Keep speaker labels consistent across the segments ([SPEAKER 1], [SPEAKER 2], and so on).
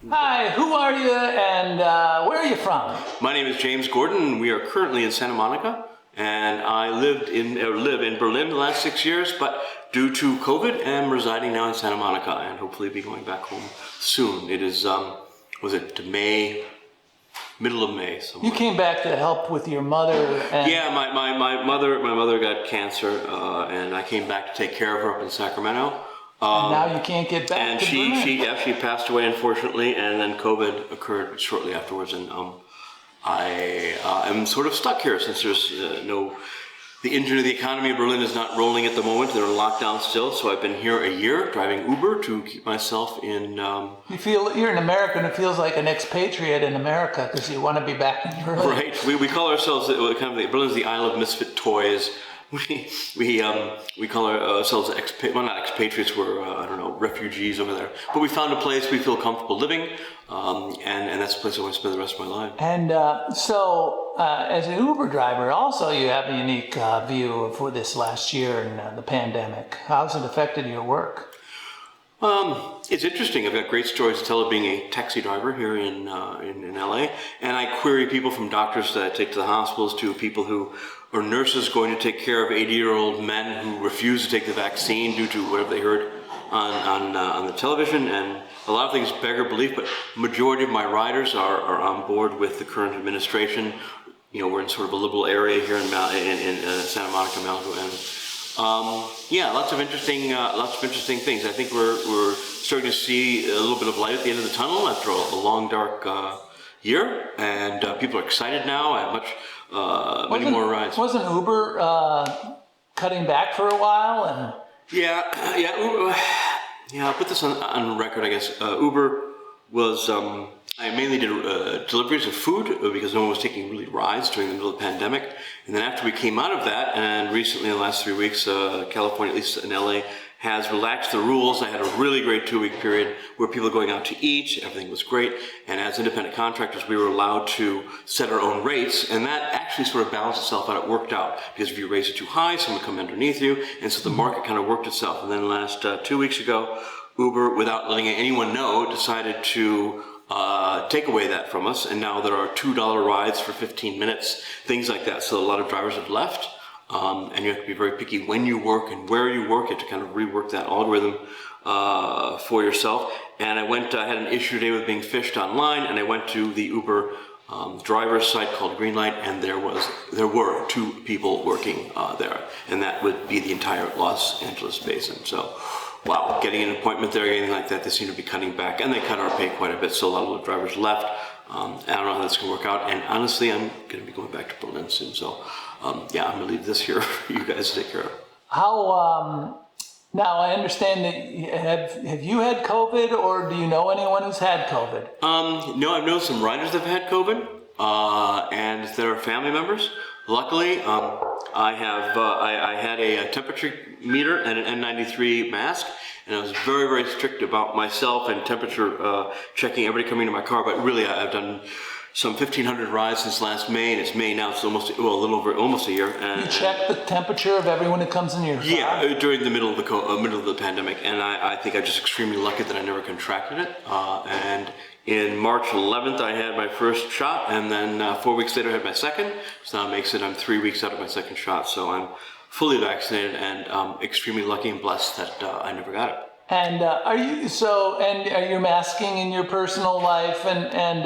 [SPEAKER 1] Hi, who are you and where are you from?
[SPEAKER 2] My name is James Gordon. We are currently in Santa Monica, and I live in Berlin the last 6 years, but due to COVID, I'm residing now in Santa Monica and hopefully be going back home soon. It is, middle of May. Somewhere.
[SPEAKER 1] You came back to help with your mother. And
[SPEAKER 2] Yeah, my mother got cancer, and I came back to take care of her up in Sacramento.
[SPEAKER 1] now you can't get back
[SPEAKER 2] And
[SPEAKER 1] to Berlin.
[SPEAKER 2] she passed away unfortunately, and then COVID occurred shortly afterwards, and I am sort of stuck here since there's the engine of the economy of Berlin is not rolling at the moment. They're in lockdown still, so I've been here a year driving Uber to keep myself in.
[SPEAKER 1] You feel you're an American who feels like an expatriate in America because you want to be back in Berlin.
[SPEAKER 2] Right, we call ourselves Berlin's the Isle of Misfit Toys. We call ourselves not expatriates. We're refugees over there. But we found a place we feel comfortable living, and that's a place I want to spend the rest of my life.
[SPEAKER 1] And as an Uber driver, also you have a unique view for this last year and the pandemic. How's it affected your work?
[SPEAKER 2] It's interesting. I've got great stories to tell of being a taxi driver here in LA, and I query people from doctors that I take to the hospitals to people who are nurses going to take care of 80-year-old men who refuse to take the vaccine due to whatever they heard on the television, and a lot of things beggar belief. But majority of my riders are on board with the current administration. You know, we're in sort of a liberal area here in Santa Monica, Malibu, and lots of interesting things. I think we're starting to see a little bit of light at the end of the tunnel after a long, dark year, and people are excited now. I have many more rides.
[SPEAKER 1] Wasn't Uber cutting back for a while? And
[SPEAKER 2] I'll put this on record, I guess. Uber was. I mainly did deliveries of food because no one was taking really rides during the middle of the pandemic. And then after we came out of that, and recently in the last 3 weeks, California, at least in LA, has relaxed the rules. I had a really great 2-week period where people were going out to eat. Everything was great. And as independent contractors, we were allowed to set our own rates. And that actually sort of balanced itself out. It worked out because if you raise it too high, someone would come underneath you. And so the market kind of worked itself. And then last 2 weeks ago, Uber, without letting anyone know, decided to take away that from us, and now there are $2 rides for 15 minutes, things like that. So a lot of drivers have left, and you have to be very picky when you work and where you work. You have to kind of rework that algorithm for yourself. And I had an issue today with being phished online, and I went to the Uber driver's site called Greenlight, and there were 2 people working there, and that would be the entire Los Angeles basin. So. Wow, getting an appointment there, anything like that, they seem to be cutting back, and they cut our pay quite a bit, so a lot of the drivers left. I don't know how that's going to work out, and honestly, I'm going to be going back to Berlin soon, so I'm going to leave this here for you guys to take care of.
[SPEAKER 1] Now I understand that have you had COVID, or do you know anyone who's had COVID?
[SPEAKER 2] No, I've known some riders that have had COVID, and they're family members. Luckily, I had a temperature meter and an N93 mask, and I was very, very strict about myself and temperature checking everybody coming into my car. But really, I've done some 1,500 rides since last May, and it's May now. It's almost a year. And,
[SPEAKER 1] you check the temperature of everyone who comes in your car?
[SPEAKER 2] Yeah, during the middle of the pandemic, and I think I'm just extremely lucky that I never contracted it. And in March 11th, I had my first shot, and then 4 weeks later, I had my second. So now it makes it I'm 3 weeks out of my second shot. So I'm fully vaccinated, and extremely lucky and blessed that I never got it.
[SPEAKER 1] And are you masking in your personal life, and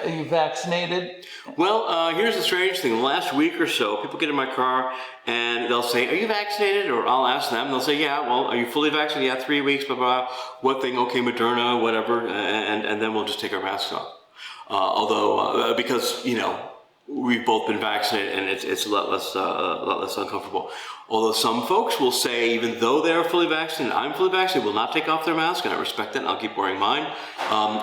[SPEAKER 1] you've vaccinated?
[SPEAKER 2] Well, here's the strange thing. The last week or so, people get in my car and they'll say, "Are you vaccinated?" Or I'll ask them. They'll say, "Yeah." Well, are you fully vaccinated? Yeah, 3 weeks. Blah blah. What thing? Okay, Moderna, whatever. And then we'll just take our masks off. Although because we've both been vaccinated, and it's a lot less uncomfortable. Although some folks will say, even though they're fully vaccinated, I'm fully vaccinated, will not take off their mask, and I respect that, and I'll keep wearing mine.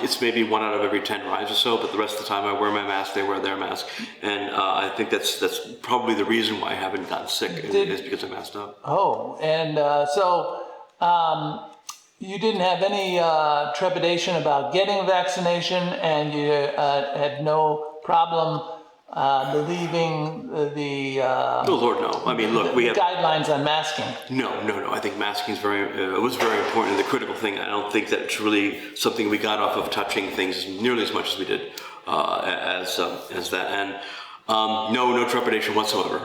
[SPEAKER 2] It's maybe 1 out of every 10 rides or so, but the rest of the time I wear my mask, they wear their mask, and I think that's probably the reason why I haven't gotten sick, is because I masked up.
[SPEAKER 1] Oh, and you didn't have any trepidation about getting a vaccination, and you had no problem believing the
[SPEAKER 2] Oh Lord, no. I mean, look, we have
[SPEAKER 1] guidelines on masking?
[SPEAKER 2] no. I think masking is was very important and the critical thing. I don't think that it's really something we got off of touching things nearly as much as we did as that. And no trepidation whatsoever.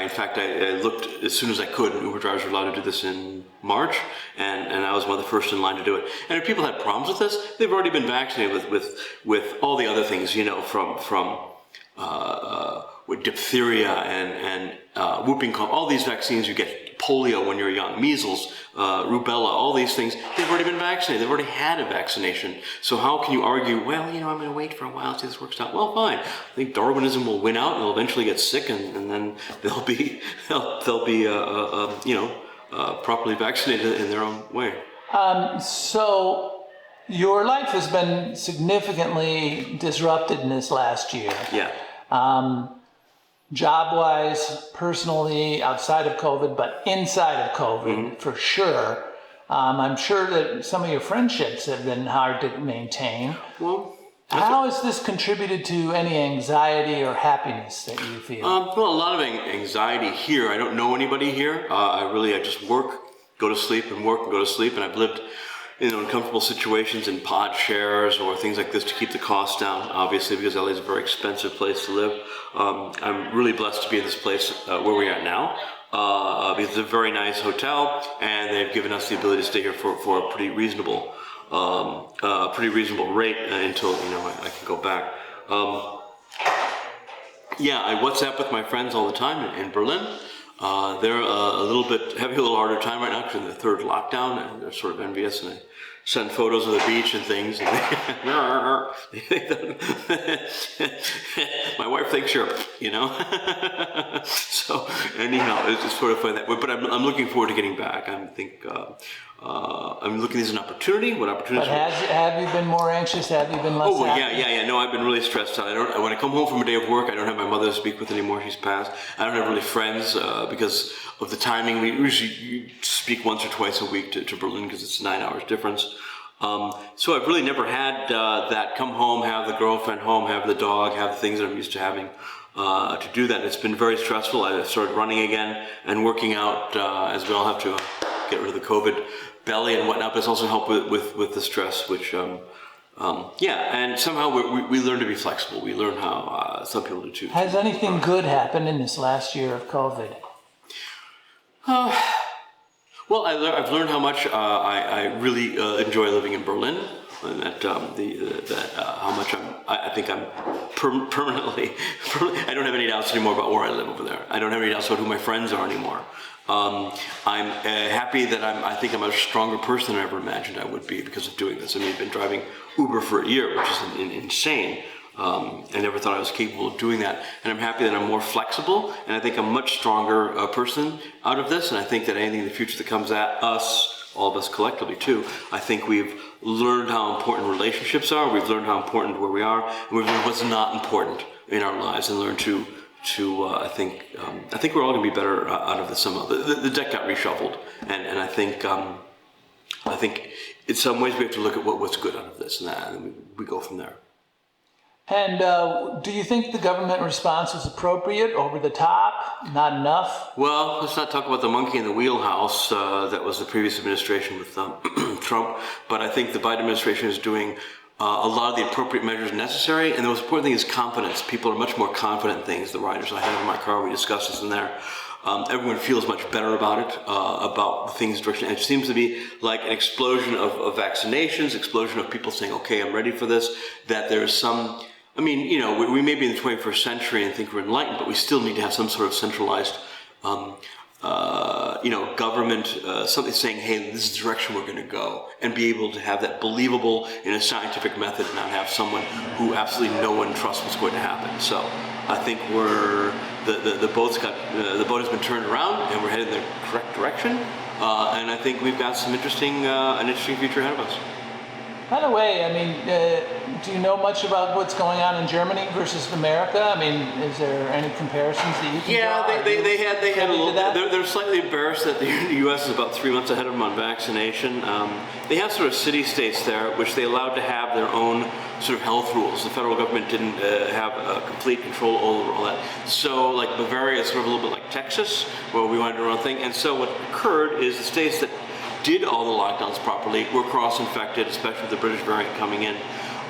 [SPEAKER 2] In fact, I looked as soon as I could. And Uber drivers were allowed to do this in March, and I was one of the first in line to do it. And if people had problems with this, they've already been vaccinated with all the other things, from with diphtheria and whooping cough, all these vaccines you get, polio when you're young, measles, rubella, all these things, they've already been vaccinated. They've already had a vaccination. So how can you argue, well, I'm going to wait for a while till this works out? Well, fine. I think Darwinism will win out and they'll eventually get sick and then they'll be properly vaccinated in their own way.
[SPEAKER 1] So your life has been significantly disrupted in this last year.
[SPEAKER 2] Yeah.
[SPEAKER 1] Job-wise, personally, outside of COVID, but inside of COVID, for sure. I'm sure that some of your friendships have been hard to maintain.
[SPEAKER 2] Well,
[SPEAKER 1] how has this contributed to any anxiety or happiness that you feel?
[SPEAKER 2] Well, a lot of anxiety here. I don't know anybody here. I just work, go to sleep, and work and go to sleep. And I've lived in uncomfortable situations in pod shares or things like this to keep the costs down, obviously, because LA is a very expensive place to live. I'm really blessed to be in this place where we are now, because it's a very nice hotel, and they've given us the ability to stay here for a pretty reasonable rate until I can go back. I WhatsApp with my friends all the time in Berlin. They're having a little harder time right now because they're in the third lockdown, and they're sort of envious, and they send photos of the beach and things. And my wife thinks you're, So anyhow, it's just sort of fun that way. But I'm looking forward to getting back. I'm looking as an opportunity. What opportunities?
[SPEAKER 1] But have you been more anxious? Have you been less happy?
[SPEAKER 2] Yeah. No, I've been really stressed out. When I come home from a day of work, I don't have my mother to speak with anymore. She's passed. I don't have really friends because of the timing. We usually speak once or twice a week to Berlin because it's 9 hours difference. So I've really never had that come home, have the girlfriend home, have the dog, have the things that I'm used to having to do that. It's been very stressful. I started running again and working out as we all have to get rid of the COVID belly and whatnot, but it's also helped with the stress, which, and somehow we learn to be flexible. We learn how some people do too.
[SPEAKER 1] Has anything good happened in this last year of COVID?
[SPEAKER 2] Well, I've learned how much I really enjoy living in Berlin, and that how much I think I'm permanently. I don't have any doubts anymore about where I live over there. I don't have any doubts about who my friends are anymore. I'm happy that I think I'm a stronger person than I ever imagined I would be because of doing this. I mean, I've been driving Uber for a year, which is insane. I never thought I was capable of doing that. And I'm happy that I'm more flexible, and I think I'm a much stronger person out of this. And I think that anything in the future that comes at us, all of us collectively too, I think we've learned how important relationships are, we've learned how important where we are, and we've learned what's not important in our lives and learned to I think we're all going to be better out of this somehow. The deck got reshuffled, and I think in some ways we have to look at what's good out of this, and we go from there.
[SPEAKER 1] And do you think the government response was appropriate, over the top, not enough?
[SPEAKER 2] Well, let's not talk about the monkey in the wheelhouse that was the previous administration with Trump, but I think the Biden administration is doing a lot of the appropriate measures necessary, and the most important thing is confidence. People are much more confident in things. The riders I have in my car, we discussed this in there. Everyone feels much better about it, about the things direction. And it seems to be like an explosion of vaccinations, explosion of people saying, okay, I'm ready for this, that there's some, we may be in the 21st century and think we're enlightened, but we still need to have some sort of centralized government, something saying, hey, this is the direction we're going to go, and be able to have that believable in a scientific method and not have someone who absolutely no one trusts what's going to happen. So I think the boat has been turned around and we're headed in the correct direction, and I think we've got an interesting future ahead of us.
[SPEAKER 1] By the way, I mean, do you know much about what's going on in Germany versus America? I mean, is there any comparisons that you can
[SPEAKER 2] Yeah,
[SPEAKER 1] draw?
[SPEAKER 2] they had a
[SPEAKER 1] privy to
[SPEAKER 2] little.
[SPEAKER 1] that?
[SPEAKER 2] They're slightly embarrassed that the U.S. is about 3 months ahead of them on vaccination. They have sort of city-states there, which they allowed to have their own sort of health rules. The federal government didn't have complete control over all that. So, like Bavaria is sort of a little bit like Texas, where we want to do our own thing. And so what occurred is the states that did all the lockdowns properly were cross-infected, especially with the British variant coming in,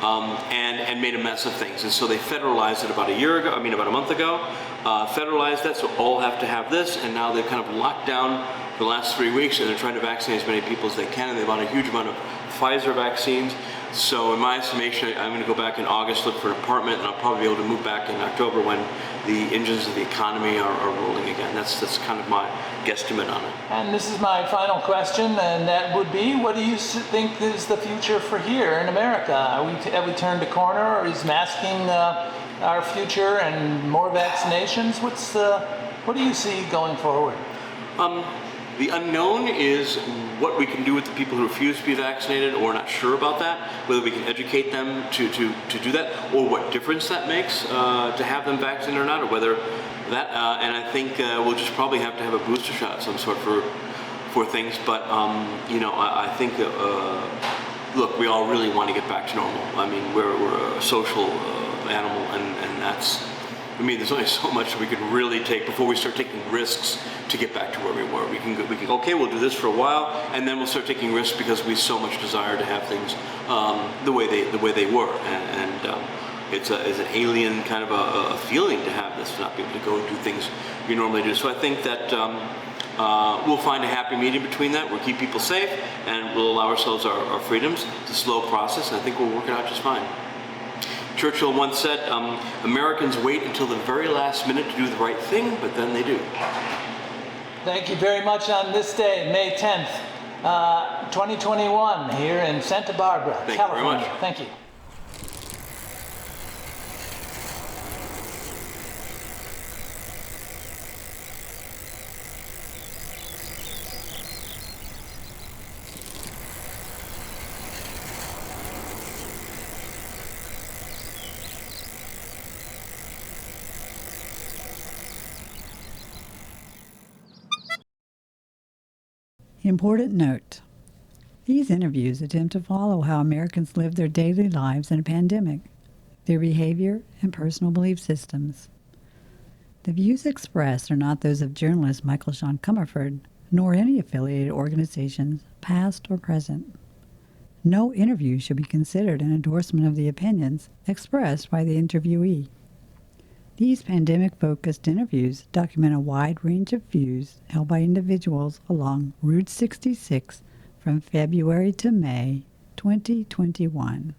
[SPEAKER 2] and made a mess of things. And so they federalized it about a month ago, federalized that, so all have to have this, and now they've kind of locked down for the last 3 weeks, and they're trying to vaccinate as many people as they can, and they bought a huge amount of Pfizer vaccines. So in my estimation, I'm going to go back in August, look for an apartment, and I'll probably be able to move back in October when the engines of the economy are rolling again. That's kind of my guesstimate on it.
[SPEAKER 1] And this is my final question, and that would be, what do you think is the future for here in America? Have we turned a corner, or is masking our future and more vaccinations? What do you see going forward?
[SPEAKER 2] The unknown is what we can do with the people who refuse to be vaccinated, or are not sure about that, whether we can educate them to do that, or what difference that makes to have them vaccinated or not, or whether that, and I think we'll just probably have to have a booster shot of some sort for things, but I think look, we all really want to get back to normal. I mean, we're a social animal, and that's, I mean, there's only so much we can really take before we start taking risks to get back to where we were. We can go, okay, we'll do this for a while, and then we'll start taking risks because we so much desire to have things the way they were, and it's an alien kind of a feeling to have this, to not be able to go do things we normally do. So I think that we'll find a happy medium between that. We'll keep people safe, and we'll allow ourselves our freedoms. It's a slow process, and I think we'll work it out just fine. Churchill once said, Americans wait until the very last minute to do the right thing, but then they do.
[SPEAKER 1] Thank you very much on this day, May 10th, 2021, here in Santa Barbara,
[SPEAKER 2] Thank
[SPEAKER 1] California.
[SPEAKER 2] you very much.
[SPEAKER 1] Thank you.
[SPEAKER 3] Important note. These interviews attempt to follow how Americans live their daily lives in a pandemic, their behavior, and personal belief systems. The views expressed are not those of journalist Michael Sean Comerford, nor any affiliated organizations, past or present. No interview should be considered an endorsement of the opinions expressed by the interviewee. These pandemic-focused interviews document a wide range of views held by individuals along Route 66 from February to May 2021.